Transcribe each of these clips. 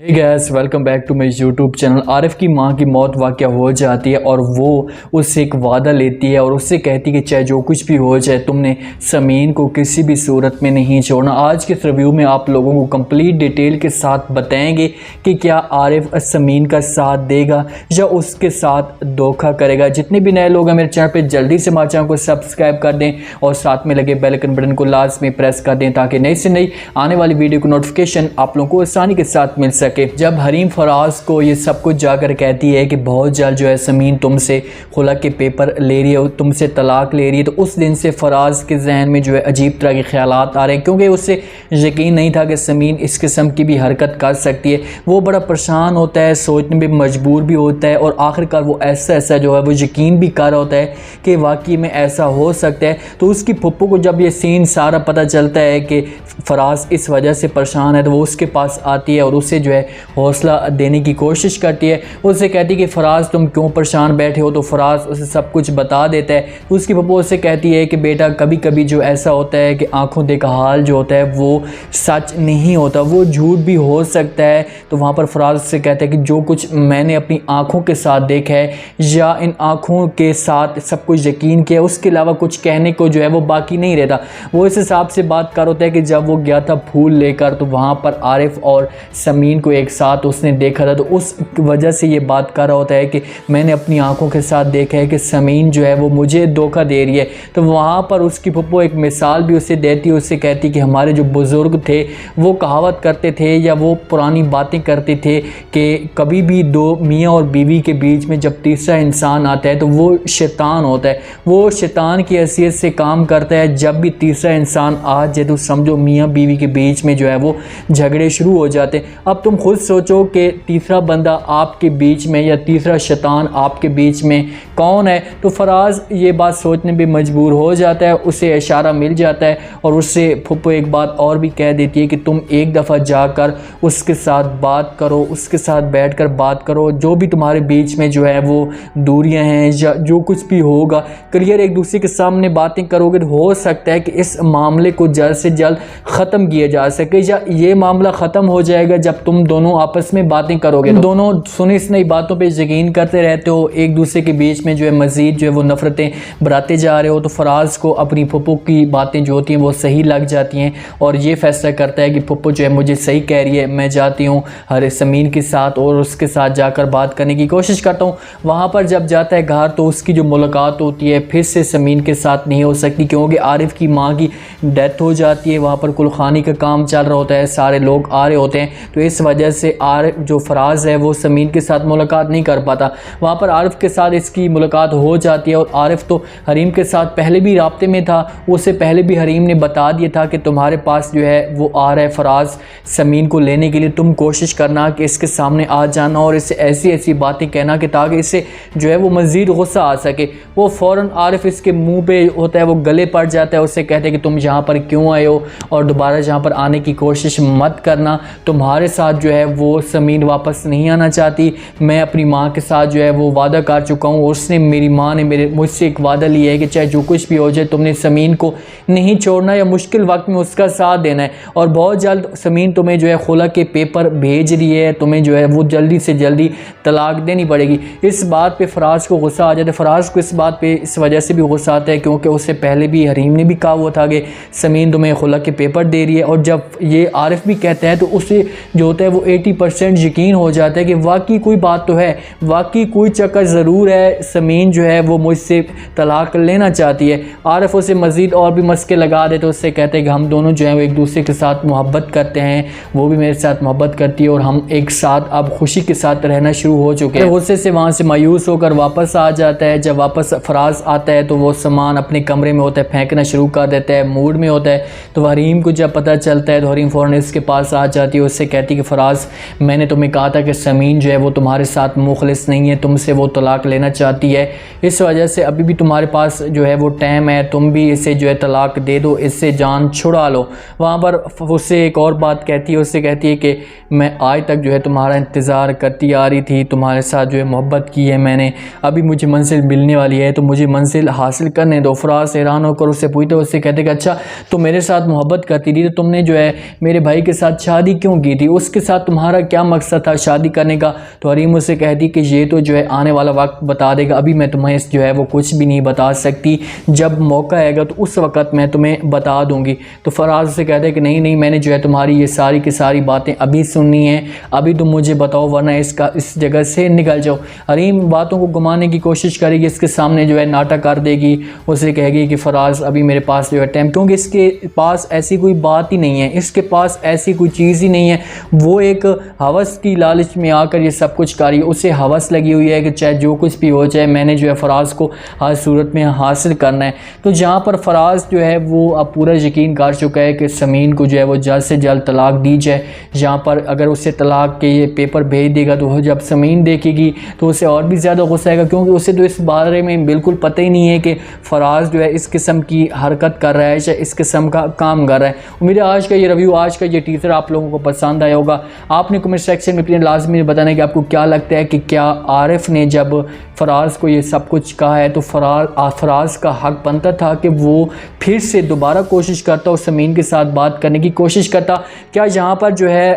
Hey guys, welcome back to my YouTube channel. Arif की मां की मौत वाक़या हो जाती है और वो उससे एक वादा लेती है और उससे कहती है कि चाहे जो कुछ भी हो जाए तुमने समीन को किसी भी सूरत में नहीं छोड़ना। आज के इस रिव्यू में आप लोगों को कंप्लीट डिटेल के साथ बताएंगे कि क्या आरिफ समीन का साथ देगा या उसके साथ धोखा करेगा। जितने भी नए लोग हैं मेरे चैनल पर जल्दी से हमारे चैनल को सब्सक्राइब कर दें और साथ में लगे बेल आइकन बटन को लाजमी प्रेस कर दें ताकि नई से नई आने वाली वीडियो की नोटिफिकेशन आप लोगों को आसानी के साथ मिल सके। जब हरीम फराज को ये सब कुछ जाकर कहती है कि बहुत जल्द जो है समीन तुमसे खुला के पेपर ले रही है, तुमसे तलाक ले रही है, तो उस दिन से फराज के जहन में जो है अजीब तरह के ख्यालात आ रहे हैं क्योंकि उससे यकीन नहीं था कि समीन इस किस्म की भी हरकत कर सकती है। वो बड़ा परेशान होता है, सोचने में मजबूर भी होता है और आखिरकार वो ऐसा जो है वो यकीन भी कर रहा होता है कि वाकई में ऐसा हो सकता है। तो उसकी फुप्पो को जब ये सीन सारा पता चलता है कि फराज इस वजह से परेशान है तो वो उसके पास आती है और उसे जो है हौसला देने की कोशिश करती है। उससे कहती है कि फराज तुम क्यों परेशान बैठे हो, तो फराज उसे सब कुछ बता देता है। तो उसकी पप्पो उससे कहती है कि बेटा कभी कभी जो ऐसा होता है कि आंखों देखा हाल जो होता है वो सच नहीं होता, वो झूठ भी हो सकता है। तो वहाँ पर फराज उससे कहता है कि जो कुछ मैंने अपनी आंखों के साथ देखा है या इन आंखों के साथ सब कुछ यकीन किया, उसके अलावा कुछ कहने को जो है वो बाकी नहीं रहता। वो इस हिसाब से बात कर होता है कि जब वो गया था फूल लेकर तो वहाँ पर आरिफ और समीन को एक साथ उसने देखा था, तो उस वजह से ये बात कर रहा होता है कि मैंने अपनी आंखों के साथ देखा है कि समीन जो है वो मुझे धोखा दे रही है। तो वहाँ पर उसकी पप्पो एक मिसाल भी उसे देती है, उससे कहती कि हमारे जो बुज़ुर्ग थे वो कहावत करते थे या वो पुरानी बातें करते थे कि कभी भी दो मियाँ और बीवी के बीच में जब तीसरा इंसान आता है तो वो शैतान होता है, वो शैतान की हैसियत से काम करता है। जब भी तीसरा इंसान आ जाए तो समझो मियाँ बीवी के बीच में जो है वो झगड़े शुरू हो जाते हैं। अब तुम खुद सोचो कि तीसरा बंदा आपके बीच में या तीसरा शैतान आपके बीच में कौन है। तो फराज ये बात सोचने पे मजबूर हो जाता है, उसे इशारा मिल जाता है और उससे फुप्पो एक बात और भी कह देती है कि तुम एक दफ़ा जाकर उसके साथ बात करो, उसके साथ बैठकर बात करो, जो भी तुम्हारे बीच में जो है वो दूरियां हैं या जो कुछ भी होगा क्लियर एक दूसरे के सामने बातें करोगे तो हो सकता है कि इस मामले को जल्द से जल्द ख़त्म किया जा सके या ये मामला ख़त्म हो जाएगा जब तुम दोनों आपस में बातें करोगे। दोनों सुनी सुनाई बातों पे यकीन करते रहते हो, एक दूसरे के बीच में जो है मज़ीद जो है वो नफ़रतें बढ़ाते जा रहे हो। तो फराज को अपनी फुप्पो की बातें जो होती हैं वो सही लग जाती हैं और ये फैसला करता है कि फुप्पो जो है मुझे सही कह रही है, मैं जाती हूँ हर समीन के साथ और उसके साथ जाकर बात करने की कोशिश करता हूँ। वहाँ पर जब जाता है घर तो उसकी जो मुलाकात होती है फिर से समीन के साथ नहीं हो सकती क्योंकि आरिफ की माँ की डेथ हो जाती है। वहाँ पर कुलखानी का काम चल रहा होता है, सारे लोग आ रहे होते हैं, तो इस वजह से आरिफ जो फराज है वो समीन के साथ मुलाकात नहीं कर पाता। वहाँ पर आरिफ के साथ इसकी मुलाकात हो जाती है और आरिफ तो हरीम के साथ पहले भी राब्ते में था, उससे पहले भी हरीम ने बता दिया था कि तुम्हारे पास जो है वो आ रहा है फराज समीन को लेने के लिए, तुम कोशिश करना कि इसके सामने आ जाना और इससे ऐसी ऐसी बातें कहना कि ताकि इससे जो है वो मज़ीद गुस्सा आ सके। वो फ़ौरन आरिफ इसके मुंह पे होता है वो गले पड़ जाता है, उससे कहते हैं कि तुम यहाँ पर क्यों आए हो और दोबारा यहाँ पर आने की कोशिश मत करना, तुम्हारे साथ जो है वो समीन वापस नहीं आना चाहती। मैं अपनी माँ के साथ जो है वो वादा कर चुका हूँ, उसने मेरी माँ ने मुझसे एक वादा लिया है कि चाहे जो कुछ भी हो जाए तुमने समीन को नहीं छोड़ना या मुश्किल वक्त में उसका साथ देना है और बहुत जल्द समीन तुम्हें जो है खुला के पेपर भेज रही है, तुम्हें जो है वो जल्दी से जल्दी तलाक देनी पड़ेगी। इस बात पे फराज को गुस्सा आ जाता है। फराज को इस बात पे इस वजह से भी गुस्सा आता है क्योंकि उससे पहले भी हरीम ने भी कहा हुआ था कि समीन तुम्हें खुला के पेपर दे रही है और जब ये आरिफ भी कहता है तो उसे जो होता है वो 80% यकीन हो जाता है कि वाकई कोई बात तो है, वाकई कोई चक्कर ज़रूर है, समीन जो है वो मुझसे तलाक लेना चाहती है। आरिफ उसे मज़ीद और भी मस्के लगा देते, उससे कहते हैं कि हम दोनों जो है वो एक दूसरे के साथ मोहब्बत करते हैं, वो भी मेरे साथ मोहब्बत करती है और हम एक साथ अब खुशी के साथ रहना शुरू हो चुके हैं। गुस्से से वहाँ से मायूस होकर वापस आ जाता है। जब वापस फराज आता है तो वो सामान अपने कमरे में होता है फेंकना शुरू कर देता है, मूड में होता है। तो हरीम को जब पता चलता है तो हरीम फ़ौरन इसके पास आ जाती है, उससे कहती है कि फराज मैंने तुम्हें कहा था कि समीन जो है वो तुम्हारे साथ मुखलिस नहीं है, तुमसे वो तलाक लेना चाहती है, इस वजह से अभी भी तुम्हारे पास जो है वो टाइम है, तुम भी इसे जो है तलाक दे दो, इससे जान छुड़ा लो। वहाँ पर उससे एक और बात कहती है, उससे कहती है कि मैं आज तक जो है तुम्हारा इंतज़ार करती आ रही थी, तुम्हारे साथ जो है मोहब्बत की है मैंने, अभी मुझे मंजिल मिलने वाली है तो मुझे मंजिल हासिल करने दो। फराज हैरान होकर उससे पूछते, उससे कहते कि अच्छा तो मेरे साथ मोहब्बत करती थी तो तुमने जो है मेरे भाई के साथ शादी क्यों की थी, उसके साथ तुम्हारा क्या मकसद था शादी करने का। तो हरीम उससे कहती कि ये तो जो है आने वाला वक्त बता देगा, अभी मैं तुम्हें जो है वो कुछ भी नहीं बता सकती, जब मौका आएगा तो उस वक़्त मैं तुम्हें बता दूंगी। तो फराज से कहता है कि नहीं नहीं, मैंने जो है तुम्हारी ये सारी की सारी बातें अभी सुननी है, अभी तुम मुझे बताओ वरना इस जगह से निकल जाओ। हरीम बातों को घुमाने की कोशिश करेगी, इसके सामने जो है नाटक कर देगी, उसे कहेगी कि फराज अभी मेरे पास जो है टाइम, क्योंकि इसके पास ऐसी कोई बात ही नहीं है, इसके पास ऐसी कोई चीज़ ही नहीं है। वो एक हवस की लालच में आकर ये सब कुछ कर रही है, उसे हवस लगी हुई है कि चाहे जो कुछ भी हो जाए मैंने जो है फराज को हर सूरत में हासिल करना है। तो जहाँ पर फराज जो है वो अब पूरा यकीन कर चुका है कि समीन को जो है वो जल्द से जल्द तलाक दी जाए। जहाँ पर अगर उसे तलाक के ये पेपर भेज देगा तो जब समीन देखेगी तो उसे और भी ज़्यादा गुस्सा आएगा, क्योंकि उसे तो इस बारे में बिल्कुल पता ही नहीं है कि फराज जो है इस किस्म की हरकत कर रहा है या इस किस्म का काम कर रहा है। उम्मीद है आज का ये रिव्यू, आज का ये टीजर आप लोगों को पसंद आया होगा। आपने कमेंट सेक्शन में अपने लाजमी बताना है कि आपको क्या लगता है कि क्या आरिफ ने जब फराज को ये सब कुछ कहा है तो फराज का हक बनता था कि वो फिर से दोबारा कोशिश करता और समीन के साथ बात करने की कोशिश करता। क्या यहाँ पर जो है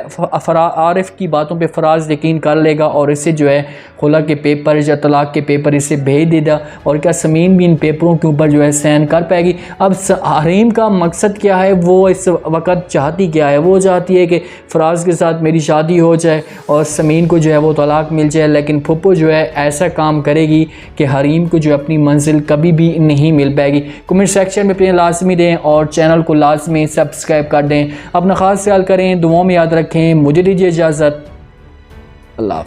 आरिफ की बातों पे फराज यकीन कर लेगा और इसे जो है खुला के पेपर या तलाक के पेपर इसे भेज देगा, और क्या समीन भी इन पेपरों के ऊपर जो है साइन कर पाएगी। अब हरीम का मकसद क्या है, वो इस वक्त चाहती क्या है, वो चाहती है कि फराज के साथ मेरी शादी हो जाए और समीन को जो है वो तलाक मिल जाए, लेकिन फुप्पो जो है ऐसा काम करेगी कि हरीम को जो अपनी मंजिल कभी भी नहीं मिल पाएगी। कमेंट सेक्शन में अपने लाजमी दें और चैनल को लाजमी सब्सक्राइब कर दें। अपना ख़ास ख्याल करें, दुआओं में याद रखें। मुझे दीजिए इजाज़त, अल्लाह।